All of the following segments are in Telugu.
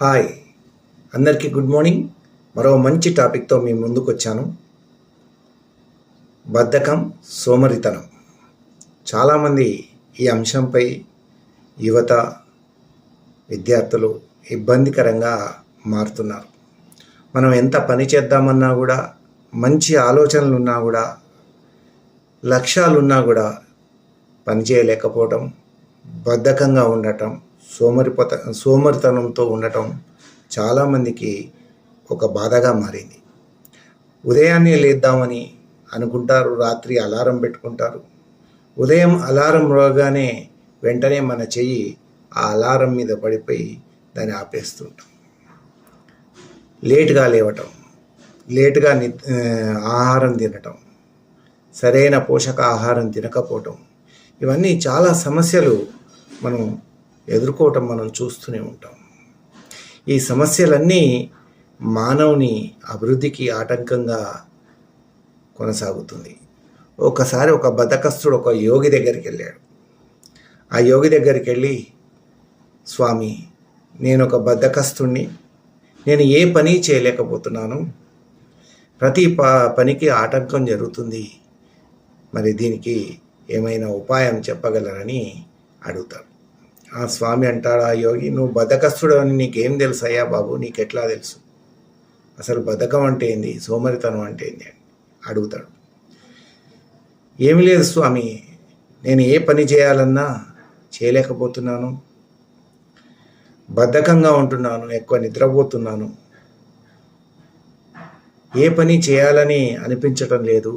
హాయ్, అందరికీ గుడ్ మార్నింగ్. మరో మంచి టాపిక్తో మీ ముందుకు వచ్చాను. బద్ధకం, సోమరితనం. చాలామంది ఈ అంశంపై యువత, విద్యార్థులు ఇబ్బందికరంగా మారుతున్నారు. మనం ఎంత పని చేద్దామన్నా కూడా, మంచి ఆలోచనలు ఉన్నా కూడా, లక్ష్యాలున్నా కూడా పని చేయలేకపోవటం, బద్ధకంగా ఉండటం, సోమరితనంతో ఉండటం చాలామందికి ఒక బాధగా మారింది. ఉదయాన్నే లేద్దామని అనుకుంటారు, రాత్రి అలారం పెట్టుకుంటారు. ఉదయం అలారం రోగానే వెంటనే మన చెయ్యి ఆ అలారం మీద పడిపోయి దాన్ని ఆపేస్తుంటాం. లేటుగా లేవటం, లేటుగా ఆహారం తినటం, సరైన పోషక ఆహారం తినకపోవటం, ఇవన్నీ చాలా సమస్యలు మనం ఎదుర్కోవటం మనం చూస్తూనే ఉంటాం. ఈ సమస్యలన్నీ మానవుని అభివృద్ధికి ఆటంకంగా కొనసాగుతుంది. ఒకసారి ఒక బద్ధకస్తుడు ఒక యోగి దగ్గరికి వెళ్ళాడు. ఆ యోగి దగ్గరికి వెళ్ళి, స్వామి, నేను ఒక బద్ధకస్తుడిని, నేను ఏ పని చేయలేకపోతున్నాను, ప్రతి పనికి ఆటంకం జరుగుతుంది, మరి దీనికి ఏమైనా ఉపాయం చెప్పగలరని అడుగుతాడు. ఆ స్వామి అంటాడు, ఆ యోగి, నువ్వు బద్ధకస్తుడు అని నీకేం తెలుసు అయ్యా బాబు, నీకెట్లా తెలుసు, అసలు బద్ధకం అంటే ఏంది, సోమరితనం అంటే ఏంది అని అడుగుతాడు. ఏమి లేదు స్వామి, నేను ఏ పని చేయాలన్నా చేయలేకపోతున్నాను, బద్ధకంగా ఉంటున్నాను, ఎక్కువ నిద్రపోతున్నాను, ఏ పని చేయాలని అనిపించటం లేదు,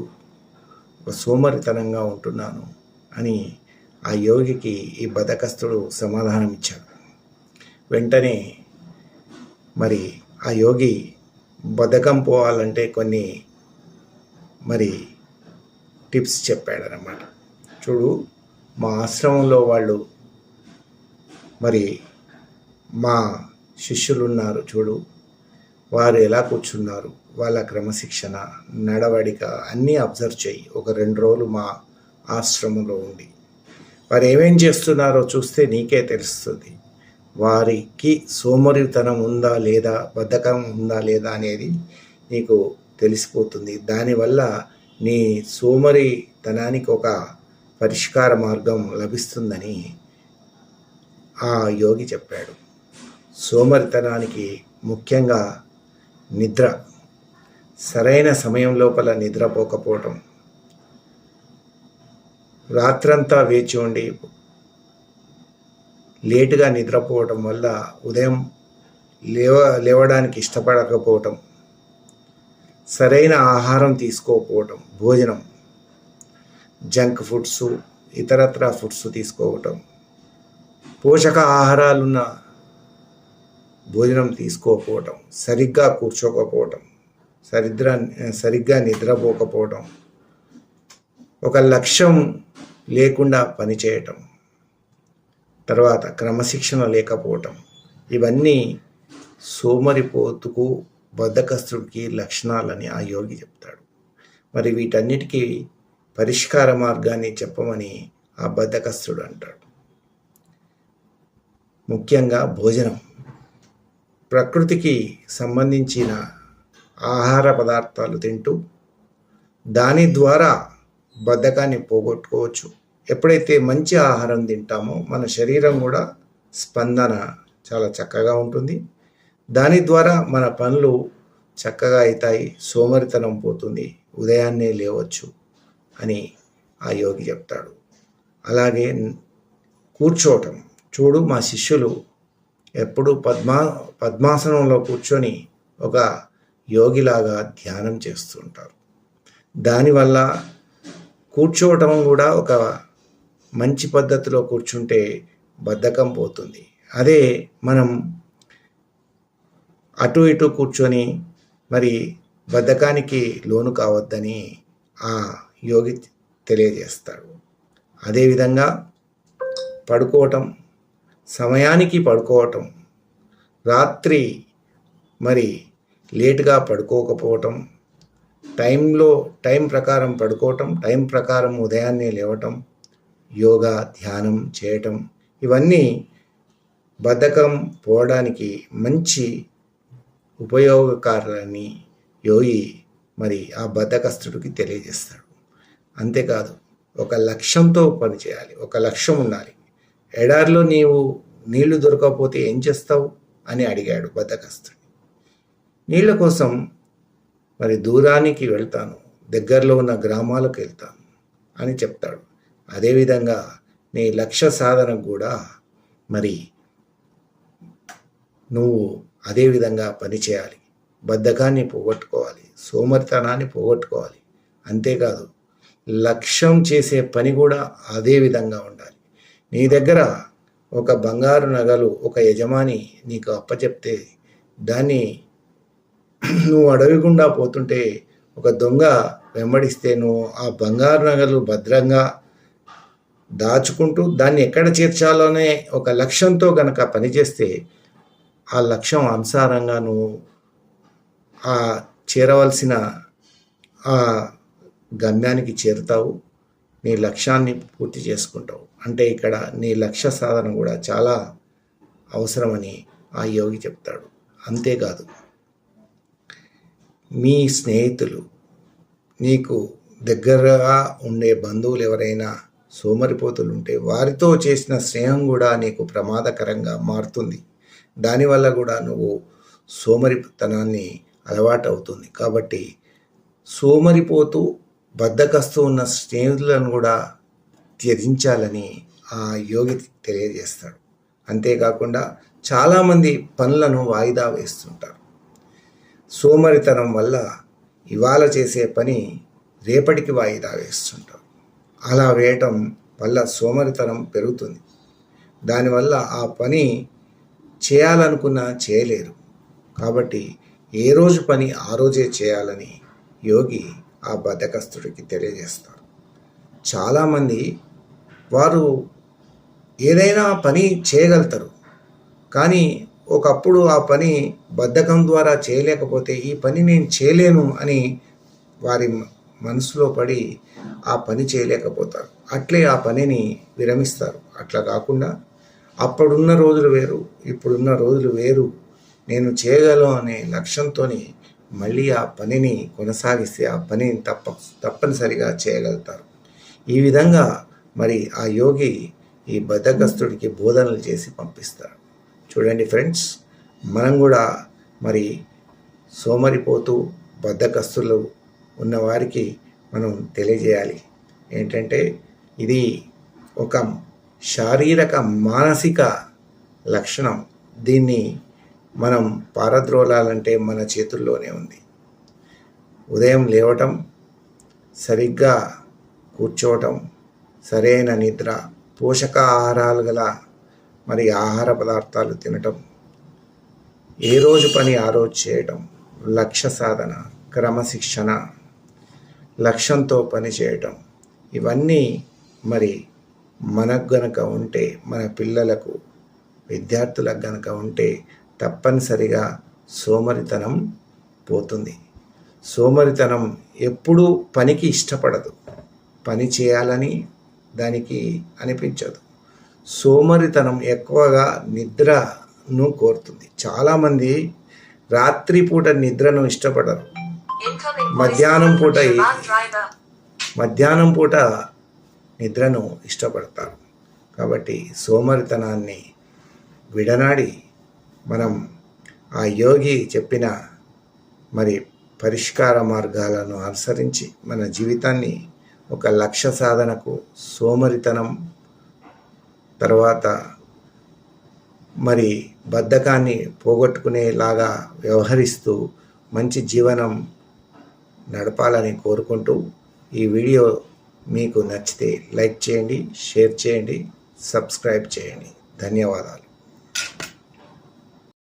సోమరితనంగా ఉంటున్నాను అని ఆ యోగికి ఈ బద్ధకస్తుడు సమాధానం ఇచ్చాడు. వెంటనే మరి ఆ యోగి బద్ధకం పోవాలంటే కొన్ని మరి టిప్స్ చెప్పాడనమాట. చూడు, మా ఆశ్రమంలో వాళ్ళు మరి మా శిష్యులు ఉన్నారు, చూడు వారు ఎలా కూర్చున్నారు, వాళ్ళ క్రమశిక్షణ, నడవడిక అన్నీ అబ్జర్వ్ చేయి. ఒక 2 రోజులు మా ఆశ్రమంలో ఉండి వారు ఏమేం చేస్తున్నారో చూస్తే నీకే తెలుస్తుంది. వారికి సోమరితనం ఉందా లేదా, బద్ధకం ఉందా లేదా అనేది నీకు తెలిసిపోతుంది. దానివల్ల నీ సోమరితనానికి ఒక పరిష్కార మార్గం లభిస్తుందని ఆ యోగి చెప్పాడు. సోమరితనానికి ముఖ్యంగా నిద్ర, సరైన సమయం లోపల నిద్రపోకపోవటం, రాత్రంతా వేచి ఉండి లేటుగా నిద్రపోవటం వల్ల ఉదయం లేవడానికి ఇష్టపడకపోవటం, సరైన ఆహారం తీసుకోకపోవటం, భోజనం జంక్ ఫుడ్స్, ఇతరత్ర ఫుడ్స్ తీసుకోవటం, పోషక ఆహారాలున్న భోజనం తీసుకోకపోవటం, సరిగ్గా కూర్చోకపోవటం, సరిగ్గా నిద్రపోకపోవటం, ఒక లక్ష్యం లేకుండా పనిచేయటం, తర్వాత క్రమశిక్షణ లేకపోవటం, ఇవన్నీ సోమరిపోతుకు, బద్ధకస్తుడికి లక్షణాలని ఆ యోగి చెప్తాడు. మరి వీటన్నిటికీ పరిష్కార మార్గాన్ని చెప్పమని ఆ బద్ధకస్తుడు అంటాడు. ముఖ్యంగా భోజనం, ప్రకృతికి సంబంధించిన ఆహార పదార్థాలు తింటూ దాని ద్వారా బద్ధకాన్ని పోగొట్టుకోవచ్చు. ఎప్పుడైతే మంచి ఆహారం తింటామో మన శరీరం కూడా స్పందన చాలా చక్కగా ఉంటుంది. దాని ద్వారా మన పనులు చక్కగా అవుతాయి, సోమరితనం పోతుంది, ఉదయాన్నే లేవచ్చు అని ఆ యోగి చెప్తాడు. అలాగే కూర్చోవటం, చూడు మా శిష్యులు ఎప్పుడూ పద్మాసనంలో కూర్చొని ఒక యోగిలాగా ధ్యానం చేస్తుంటారు. దానివల్ల కూర్చోవటం కూడా ఒక మంచి పద్ధతిలో కూర్చుంటే బద్ధకం పోతుంది. అదే మనం అటు ఇటు కూర్చొని మరి బద్ధకానికి లోను కావద్దని ఆ యోగి తెలియజేస్తాడు. అదేవిధంగా పడుకోవటం, సమయానికి పడుకోవటం, రాత్రి మరి లేటుగా పడుకోకపోవటం, టైం ప్రకారం పడుకోవటం, టైం ప్రకారం ఉదయాన్నే లేవటం, యోగా, ధ్యానం చేయటం, ఇవన్నీ బద్ధకం పోవడానికి మంచి ఉపయోగకారులని యోగి మరి ఆ బద్ధకస్తుడికి తెలియజేస్తాడు. అంతేకాదు, ఒక లక్ష్యంతో పనిచేయాలి, ఒక లక్ష్యం ఉండాలి. ఎడారిలో నీవు నీళ్లు దొరకకపోతే ఏం చేస్తావు అని అడిగాడు బద్ధకస్తుడు. నీళ్ళ కోసం మరి దూరానికి వెళ్తాను, దగ్గరలో ఉన్న గ్రామాలకు వెళ్తాను అని చెప్తాడు. అదేవిధంగా నీ లక్ష్య సాధనకు కూడా మరి నువ్వు అదేవిధంగా పనిచేయాలి. బద్ధకాన్ని పోగొట్టుకోవాలి, సోమరితనాన్ని పోగొట్టుకోవాలి. అంతేకాదు, లక్ష్యం చేసే పని కూడా అదే విధంగా ఉండాలి. నీ దగ్గర ఒక బంగారు నగలు ఒక యజమాని నీకు అప్పచెప్తే దాన్ని నువ్వు అడవి గుండా పోతుంటే ఒక దొంగ వెంబడిస్తే నువ్వు ఆ బంగారు నగలు భద్రంగా దాచుకుంటూ దాన్ని ఎక్కడ చేర్చాలోనే ఒక లక్ష్యంతో గనక పనిచేస్తే ఆ లక్ష్యం అనుసారంగా నువ్వు ఆ చేరవలసిన ఆ గమ్యానికి చేరుతావు, నీ లక్ష్యాన్ని పూర్తి చేసుకుంటావు. అంటే ఇక్కడ నీ లక్ష్య సాధన కూడా చాలా అవసరమని ఆ యోగి చెప్తాడు. అంతేకాదు, మీ స్నేహితులు, నీకు దగ్గరగా ఉండే బంధువులు ఎవరైనా సోమరిపోతులు ఉంటే వారితో చేసిన స్నేహం కూడా నీకు ప్రమాదకరంగా మారుతుంది. దానివల్ల కూడా నువ్వు సోమరితనాన్ని అలవాటు అవుతుంది. కాబట్టి సోమరిపోతూ బద్ధకస్తూ ఉన్న స్నేహితులను కూడా త్యజించాలని ఆ యోగి తెలియజేస్తాడు. అంతేకాకుండా చాలామంది పనులను వాయిదా వేస్తుంటారు. సోమరితనం వల్ల ఇవాళ చేసే పని రేపటికి వాయిదా వేస్తుంటారు. అలా వేయటం వల్ల సోమరితనం పెరుగుతుంది. దానివల్ల ఆ పని చేయాలనుకున్నా చేయలేరు. కాబట్టి ఏ రోజు పని ఆ రోజే చేయాలని యోగి ఆ బద్ధకస్తుడికి తెలియజేస్తారు. చాలామంది వారు ఏదైనా పని చేయగలుగుతారు, కానీ ఒకప్పుడు ఆ పని బద్ధకం ద్వారా చేయలేకపోతే ఈ పని నేను చేయలేను అని వారి మనసులో పడి ఆ పని చేయలేకపోతారు. అట్లే ఆ పనిని విరమిస్తారు. అట్లా కాకుండా అప్పుడున్న రోజులు వేరు, ఇప్పుడున్న రోజులు వేరు, నేను చేయగలను అనే లక్ష్యంతో మళ్ళీ ఆ పనిని కొనసాగిస్తే ఆ పనిని తప్పనిసరిగా చేయగలుగుతారు. ఈ విధంగా మరి ఆ యోగి ఈ బద్ధకస్తుడికి బోధనలు చేసి పంపిస్తాడు. చూడండి ఫ్రెండ్స్, మనం కూడా మరి సోమరిపోతూ బద్ధకస్తులు ఉన్నవారికి మనం తెలియజేయాలి ఏంటంటే, ఇది ఒక శారీరక మానసిక లక్షణం. దీన్ని మనం పారద్రోలాలంటే మన చేతుల్లోనే ఉంది. ఉదయం లేవటం, సరిగ్గా కూర్చోవటం, సరైన నిద్ర, పోషకాహారాలు గల మరి ఆహార పదార్థాలు తినటం, ఏ రోజు పని ఆ రోజు చేయటం, లక్ష్య సాధన, క్రమశిక్షణ, లక్ష్యంతో పని చేయటం, ఇవన్నీ మరి మనకు గనక ఉంటే, మన పిల్లలకు విద్యార్థులకు గనక ఉంటే తప్పనిసరిగా సోమరితనం పోతుంది. సోమరితనం ఎప్పుడూ పనికి ఇష్టపడదు, పని చేయాలని దానికి అనిపించదు. సోమరితనం ఎక్కువగా నిద్రను కోరుతుంది. చాలామంది రాత్రిపూట నిద్రను ఇష్టపడరు, మధ్యాహ్నం పూట నిద్రను ఇష్టపడతారు. కాబట్టి సోమరితనాన్ని విడనాడి మనం ఆ యోగి చెప్పిన మరి పరిష్కార మార్గాలను అనుసరించి మన జీవితాన్ని ఒక లక్ష్య సాధనకు, సోమరితనం తర్వాత మరి బద్ధకాన్ని పోగొట్టుకునేలాగా వ్యవహరిస్తూ మంచి జీవనం నడపాలని కోరుకుంటూ, ఈ వీడియో మీకు నచ్చితే లైక్ చేయండి, షేర్ చేయండి, సబ్స్క్రైబ్ చేయండి. ధన్యవాదాలు.